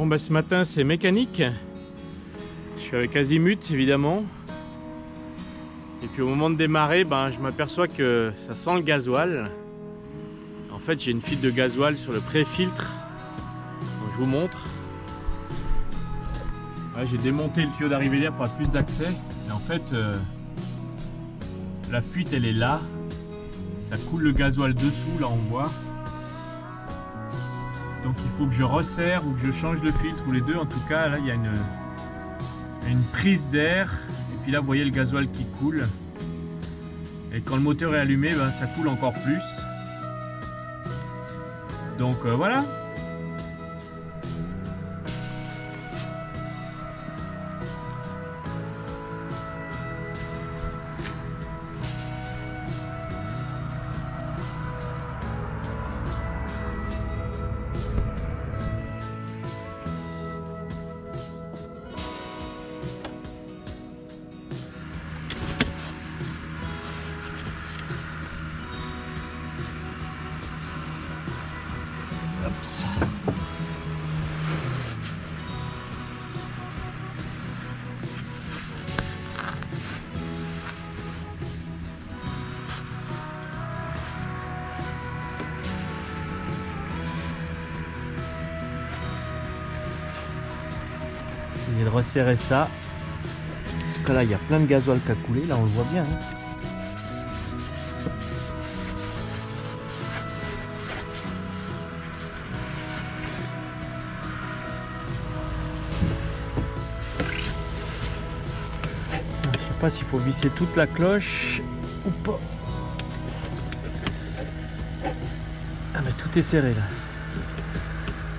Bon bah ce matin c'est mécanique. Je suis avec Azimut évidemment. Et puis au moment de démarrer, je m'aperçois que ça sent le gasoil. En fait j'ai une fuite de gasoil sur le pré-filtre. Donc je vous montre. Ouais, j'ai démonté le tuyau d'arrivée d'air pour avoir plus d'accès. Et en fait la fuite elle est là. Ça coule le gasoil dessous, là on voit. Donc il faut que je resserre ou que je change le filtre ou les deux. En tout cas là il y a une prise d'air. Et puis là vous voyez le gasoil qui coule. Et quand le moteur est allumé, ça coule encore plus. Donc voilà. Je vais resserrer ça. En tout cas là il y a plein de gasoil qui a coulé, là on le voit bien. Je sais pas s'il faut visser toute la cloche ou pas. Ah mais tout est serré là.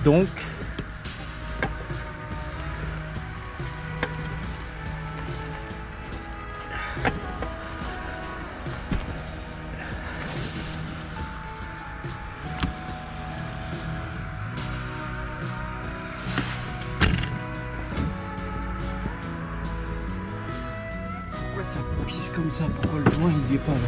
Donc ça pisse comme ça, pourquoi le joint il y est pas là?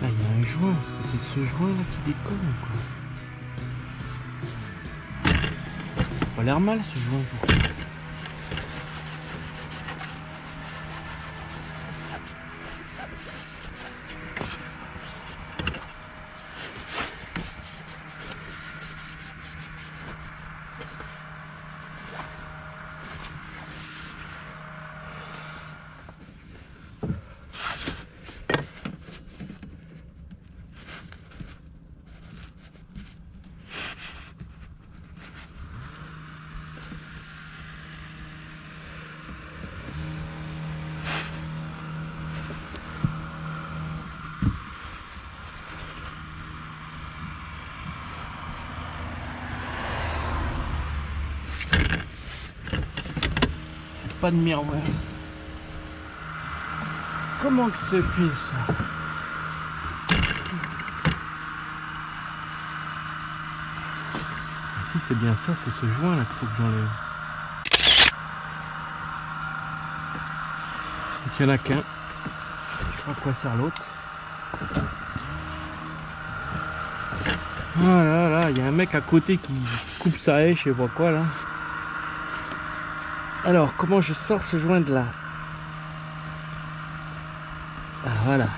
Il y a un joint, est-ce que c'est ce joint là qui déconne quoi? Ça a pas l'air mal ce joint pourtant. Pas de miroir. Comment que c'est fait ça? Si c'est bien ça, c'est ce joint là qu'il faut que j'enlève. Donc il n'y en a qu'un. Je sais pas à quoi sert l'autre. Voilà, là, il y a un mec à côté qui coupe sa haie, je sais pas quoi là. Alors, comment je sors ce joint de là? Ah, voilà.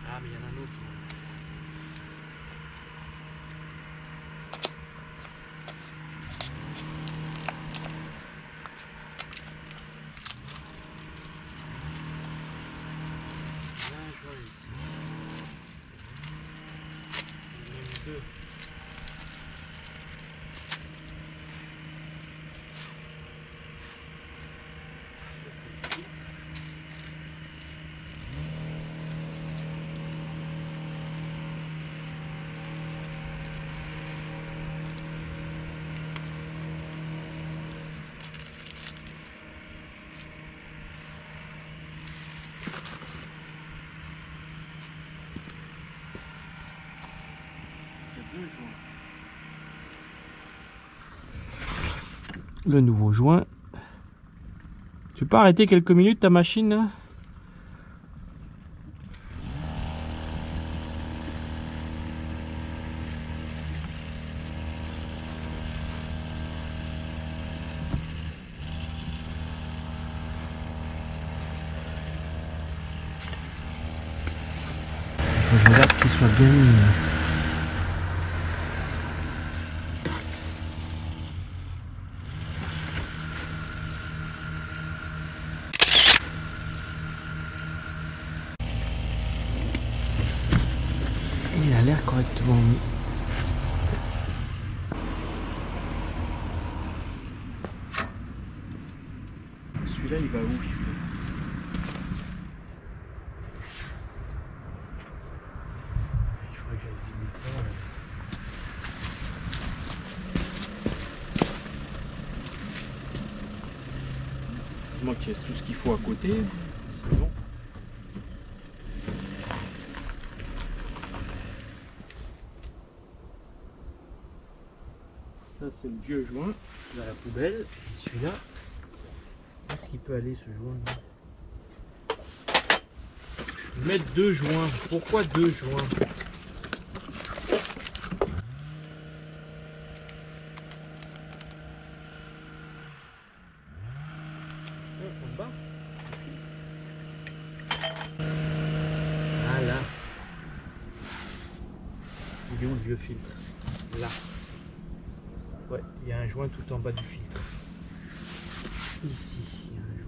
Ah, mais il y en a un autre. deux. Ça c'est le filtre. Le nouveau joint. Tu peux arrêter quelques minutes ta machine là? Faut que je regarde qu'il soit bien mis. Il a l'air correctement mis. Celui-là, il va où celui-là? Il faudrait que j'aille vider ça. Moi qui laisse tout ce qu'il faut à côté. C'est bon. Ça c'est le vieux joint dans la poubelle. Et celui-là, où est-ce qu'il peut aller ce joint là? Mettre deux joints. Pourquoi deux joints? En bas. Voilà. Il est où le vieux filtre? Là. Ouais, il y a un joint tout en bas du filtre. Ici, il y a un joint.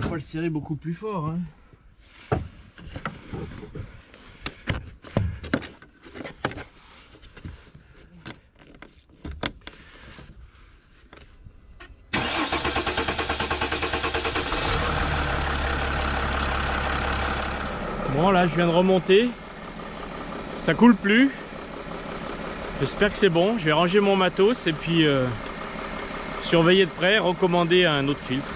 On va le serrer beaucoup plus fort, hein. Bon là je viens de remonter, ça coule plus, j'espère que c'est bon. Je vais ranger mon matos et puis surveiller de près, recommander un autre filtre.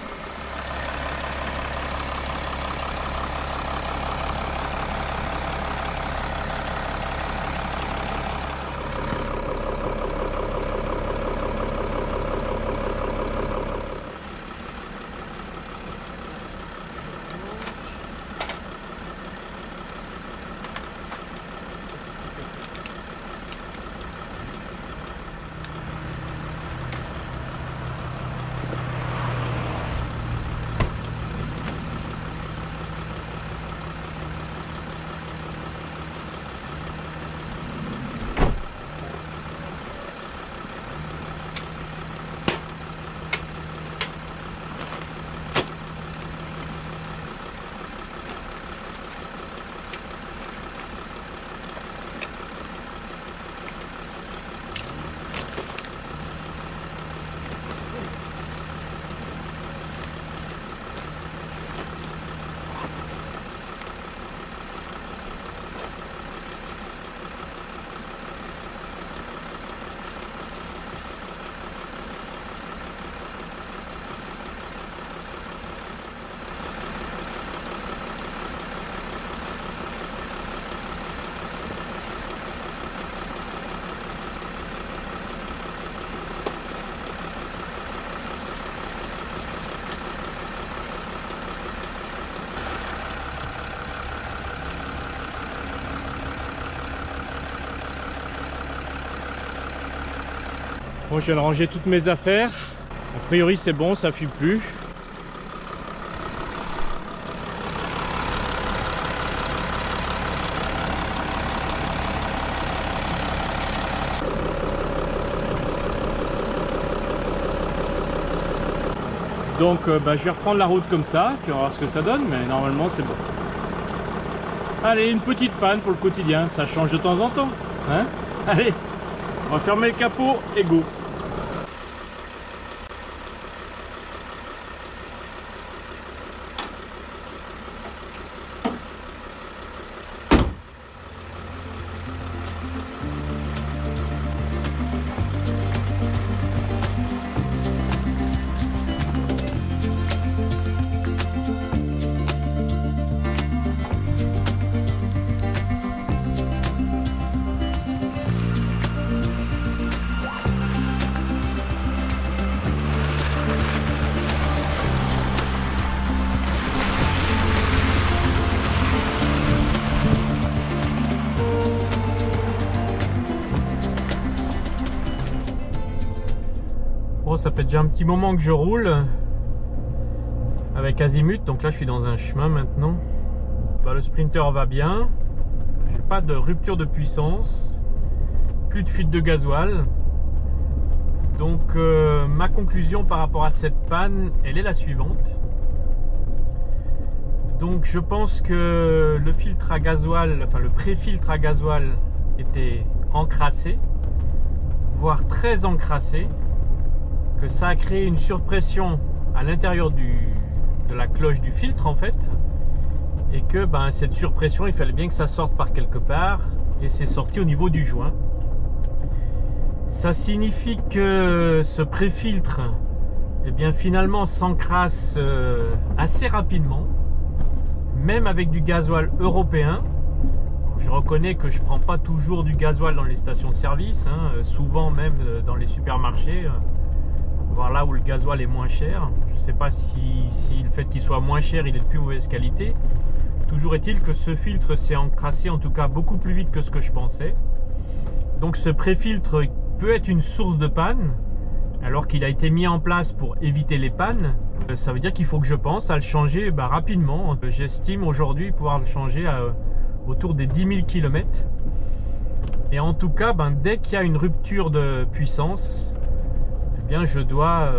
Bon, je viens de ranger toutes mes affaires. A priori c'est bon, ça fuit plus. Donc je vais reprendre la route comme ça, puis on va voir ce que ça donne, mais normalement c'est bon. Allez, une petite panne pour le quotidien, ça change de temps en temps. Hein? Allez, on va fermer le capot et go. Bon, ça fait déjà un petit moment que je roule avec Azimut, donc là je suis dans un chemin maintenant. Bah, le Sprinter va bien, j'ai pas de rupture de puissance, plus de fuite de gasoil. Donc ma conclusion par rapport à cette panne, elle est la suivante. Donc je pense que le filtre à gasoil, enfin le pré-filtre à gasoil était encrassé, voire très encrassé, que ça a créé une surpression à l'intérieur de la cloche du filtre en fait, et que cette surpression, il fallait bien que ça sorte par quelque part, et c'est sorti au niveau du joint. Ça signifie que ce pré-filtre, eh bien finalement s'encrasse assez rapidement, même avec du gasoil européen. Je reconnais que je prends pas toujours du gasoil dans les stations-service, hein, souvent même dans les supermarchés, voir là où le gasoil est moins cher. Je ne sais pas si le fait qu'il soit moins cher, il est de plus mauvaise qualité. Toujours est-il que ce filtre s'est encrassé en tout cas beaucoup plus vite que ce que je pensais. Donc ce pré-filtre peut être une source de panne, alors qu'il a été mis en place pour éviter les pannes. Ça veut dire qu'il faut que je pense à le changer rapidement. J'estime aujourd'hui pouvoir le changer autour des 10 000 km. Et en tout cas, dès qu'il y a une rupture de puissance, eh bien, je dois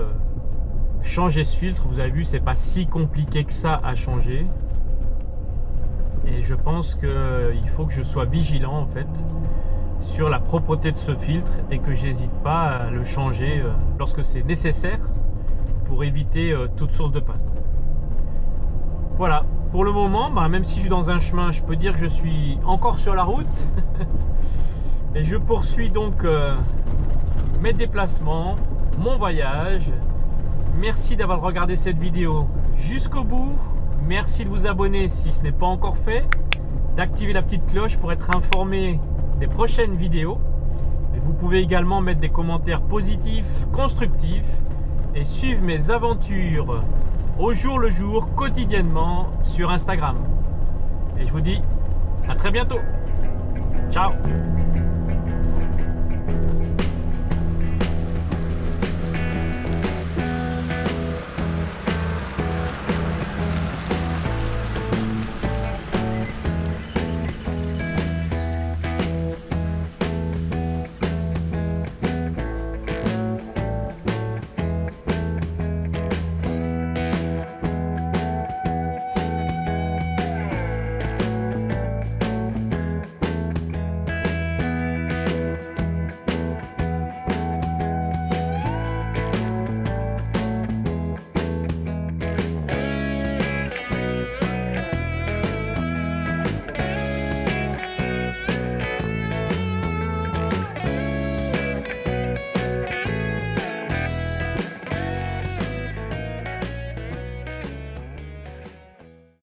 changer ce filtre. Vous avez vu, c'est pas si compliqué que ça à changer. Et je pense qu'il faut que je sois vigilant en fait sur la propreté de ce filtre et que j'hésite pas à le changer lorsque c'est nécessaire pour éviter toute source de panne. Voilà, pour le moment, même si je suis dans un chemin, je peux dire que je suis encore sur la route. Et je poursuis donc mes déplacements, mon voyage. Merci d'avoir regardé cette vidéo jusqu'au bout. Merci de vous abonner si ce n'est pas encore fait, d'activer la petite cloche pour être informé des prochaines vidéos. Et vous pouvez également mettre des commentaires positifs, constructifs et suivre mes aventures au jour le jour, quotidiennement sur Instagram. Et je vous dis à très bientôt. Ciao!